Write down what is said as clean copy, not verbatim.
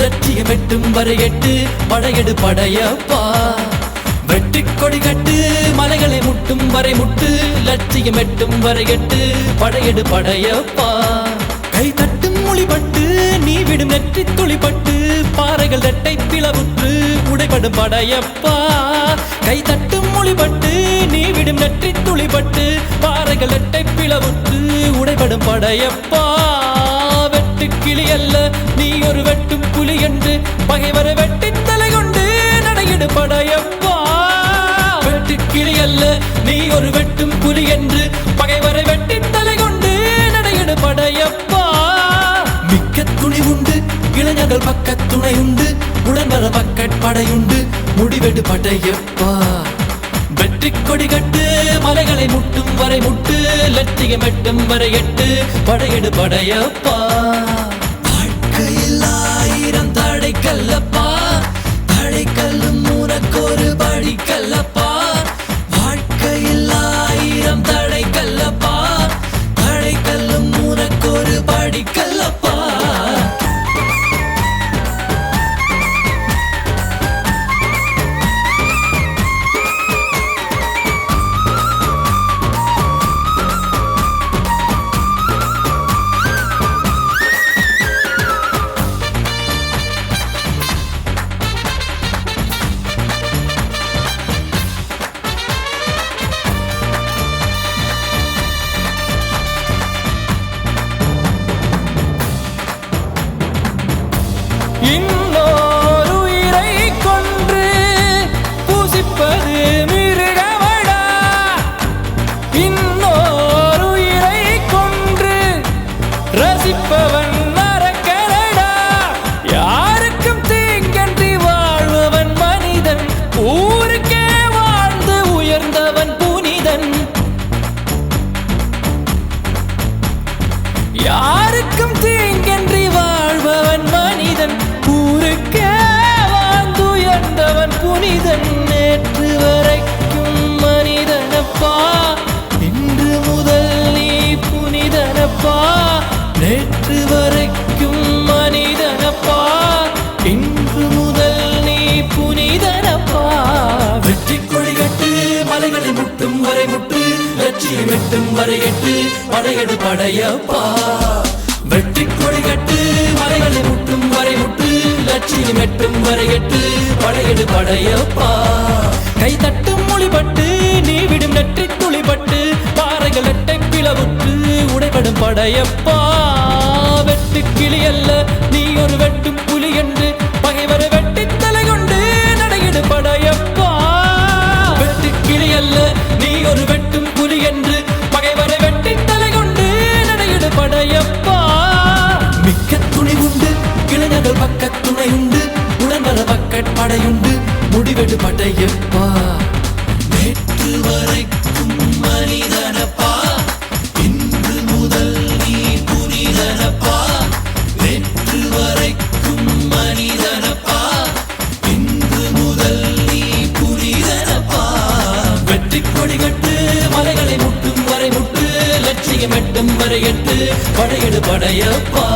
லட்சியம் எட்டும் வரை எட்டு படையெடு படையப்பா வெற்றி கொடி கட்டு மலைகளை முட்டும் வரை முட்டு லட்சியம் எட்டும் வரை எட்டு படையெடு படையப்பா கை தட்டும் மொழிபட்டு நீ விடும் நெற்றி துளிப்பட்டு பாறைகள் ரெட்டை பிளவுற்று உடைபடும் படையப்பா கை தட்டும் மொழிபட்டு நீ விடும் நெற்றி துளிப்பட்டு பாறைகள் ரெட்டை பிளவுற்று உடைபடும் படையப்பா வெட்டு கிளி அல்ல நீ ஒரு வெட்டும் புலி என்று பகைவரை வெட்டி தலை கொண்டு நடையிடு படையப்பா வெட்டு கிளி அல்ல நீ ஒரு வெட்டும் புலி என்று பகைவரை வெட்டி தலை கொண்டு நடையிடு படையப்பா மிக்க துணி உண்டு இளைஞர்கள் பக்க துணை உண்டு உடன்வர பக்கட் படையுண்டு முடிவெடு படையப்பா வெற்றி கொடி கட்டு மலைகளை முட்டும் வரை முட்டு லட்சியம் எட்டும் வரை எட்டு படையெடு படையப்பா வாழ்க்கையில் ஆயிரம் தடை கல்லப்பா தடை கல்லும் உனக்கொரு படி கல்லப்பா வாழ்க்கையில் ஆயிரம் தடை கல்லப்பா தடை கல்லும் உனக்கொரு படி கல்லப்பா இன்னொரு உயிரை கொன்று பூசிப்பது மிருகமடா இன்னொரு உயிரை கொன்று ரசிப்பவன் நரக்கரடா யாருக்கும் தீங்கன்றி வாழ்பவன் மனிதன் ஊருக்கே வாழ்ந்து உயர்ந்தவன் புனிதன் யாருக்கும் தீங்கன்றி வாழ்பவன் மனிதன் ஊருக்கே வாழ்ந்துயர்ந்தவன் புனிதன் நேற்று வரைக்கும் மனிதனப்பா இன்று முதல் நீ புனிதனப்பா நேற்று வரைக்கும் மனிதனப்பா இன்று முதல் நீ புனிதனப்பா வெற்றி கொடி கட்டு மலைகளை முட்டும் வரை முட்டு லட்சியம் எட்டும் வரை எட்டு படையெடு படையப்பா வெற்றி கொடி கட்டு மலைகளை முட்டும் வரை முட்டு லட்சியம் எட்டும் வரை எட்டு படையெடு படையப்பா கை தட்டும் மொழிபட்டு நீ விடும் நெற்றி துளிபட்டு பாறைகள் எட்டை பிளவுற்று உடைபடும் படையப்பா வெட்டு கிளி அல்ல நீ ஒரு வெட்டும் புலி என்று பகைவரை வெட்டி தலை கொண்டு நடையிடு படையப்பா வெட்டு கிளி அல்ல நீ ஒரு வெட்டும் புலி என்று பகைவரை வெட்டி தலை கொண்டு நடையிடு படையப்பா மிக்க துணி உண்டு இளைஞர்கள் பக்க துணை உண்டு உடன்வர பக்கட் படையுண்டு முடிவெடு படையப்பா நேற்று வரைக்கும் மனிதனப்பா இன்று முதல் நீ புனிதனப்பா நேற்று வரைக்கும் மனிதனப்பா இன்று முதல் நீ புனிதனப்பா வெற்றி கொடி கட்டு மலைகளை முட்டும் வரை முட்டு லட்சியம் எட்டும் வரை எட்டு படையெடு படையப்பா